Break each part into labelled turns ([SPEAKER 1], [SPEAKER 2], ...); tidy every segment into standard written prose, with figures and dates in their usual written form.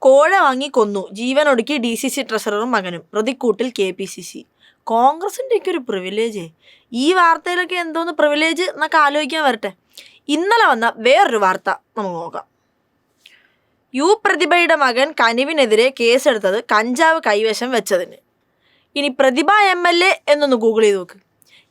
[SPEAKER 1] കോഴ വാങ്ങി കൊന്നു, ജീവനൊടുക്കി DCC ട്രഷററും മകനും, പ്രതിക്കൂട്ടിൽ KPCC. കോൺഗ്രസിൻ്റെയൊക്കെ ഒരു പ്രിവിലേജ്. ഈ വാർത്തയിലൊക്കെ എന്തോന്ന് പ്രിവിലേജ് എന്നൊക്കെ ആലോചിക്കാൻ വരട്ടെ. ഇന്നലെ വന്ന വേറൊരു വാർത്ത നമുക്ക് നോക്കാം. പ്രതിഭയുടെ മകൻ കനിവിനെതിരെ കേസെടുത്തത് കഞ്ചാവ് കൈവശം വെച്ചതിന്. ഇനി പ്രതിഭ MLA എന്നൊന്ന് ഗൂഗിൾ ചെയ്ത് നോക്ക്.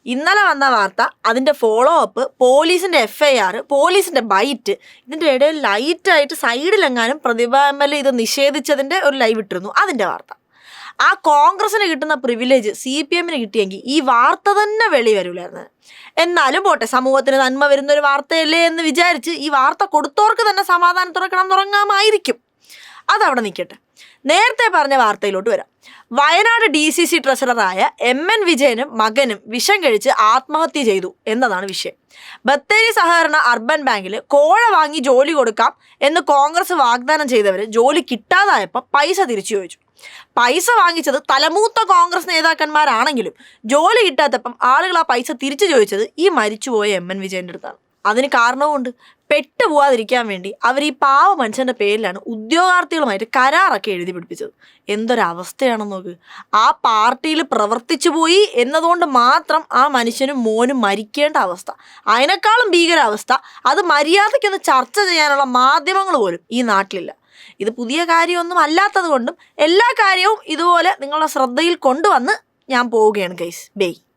[SPEAKER 1] ഇന്നലെ വന്ന വാർത്ത, അതിൻ്റെ ഫോളോ അപ്പ്, പോലീസിൻ്റെ FIR, പോലീസിൻ്റെ ബൈറ്റ്, ഇതിൻ്റെ ഇടയിൽ ലൈറ്റായിട്ട് സൈഡിലെങ്ങാനും പ്രതിഭ MLA ഇത് നിഷേധിച്ചതിൻ്റെ ഒരു ലൈവ് ഇട്ടിരുന്നു, അതിൻ്റെ വാർത്ത. ആ കോൺഗ്രസിന് കിട്ടുന്ന പ്രിവിലേജ് CPMന് കിട്ടിയെങ്കിൽ ഈ വാർത്ത തന്നെ വെളി വരില്ലായിരുന്നു. എന്നാലും പോട്ടെ, സമൂഹത്തിന് നന്മ വരുന്നൊരു വാർത്തയല്ലേ എന്ന് വിചാരിച്ച് ഈ വാർത്ത കൊടുത്തവർക്ക് തന്നെ സമാധാനത്തോടെ തുടങ്ങാമായിരിക്കും. അതവിടെ നിൽക്കട്ടെ. നേരത്തെ പറഞ്ഞ വാർത്തയിലോട്ട് വരാം. വയനാട് DCC ട്രഷററായ MN വിജയനും മകനും വിഷം കഴിച്ച് ആത്മഹത്യ ചെയ്തു എന്നതാണ് വിഷയം. ബത്തേരി സഹകരണ അർബൻ ബാങ്കിൽ കോഴ വാങ്ങി ജോലി കൊടുക്കാം എന്ന് കോൺഗ്രസ് വാഗ്ദാനം ചെയ്തവർ ജോലി കിട്ടാതായപ്പോൾ പൈസ തിരിച്ചു ചോദിച്ചു. പൈസ വാങ്ങിച്ചത് തലമൂത്ത കോൺഗ്രസ് നേതാക്കന്മാരാണെങ്കിലും ജോലി കിട്ടാത്തപ്പം ആളുകൾ ആ പൈസ തിരിച്ചു ചോദിച്ചത് ഈ മരിച്ചുപോയ MN വിജയൻ്റെ അടുത്താണ്. അതിന് കാരണവുമുണ്ട്. പെട്ടുപോകാതിരിക്കാൻ വേണ്ടി അവർ ഈ പാവ മനുഷ്യൻ്റെ പേരിലാണ് ഉദ്യോഗാർത്ഥികളുമായിട്ട് കരാറൊക്കെ എഴുതി പിടിപ്പിച്ചത്. എന്തൊരവസ്ഥയാണെന്ന് നോക്ക്. ആ പാർട്ടിയിൽ പ്രവർത്തിച്ചു പോയി എന്നതുകൊണ്ട് മാത്രം ആ മനുഷ്യനും മോനും മരിക്കേണ്ട അവസ്ഥ. അതിനേക്കാളും ഭീകരാവസ്ഥ, അത് മര്യാദയ്ക്കൊന്ന് ചർച്ച ചെയ്യാനുള്ള മാധ്യമങ്ങൾ പോലും ഈ നാട്ടിലില്ല. ഇത് പുതിയ കാര്യമൊന്നും അല്ലാത്തത് കൊണ്ടും എല്ലാ കാര്യവും ഇതുപോലെ നിങ്ങളുടെ ശ്രദ്ധയിൽ കൊണ്ടുവന്ന് ഞാൻ പോവുകയാണ് ഗൈസ്. ബൈ.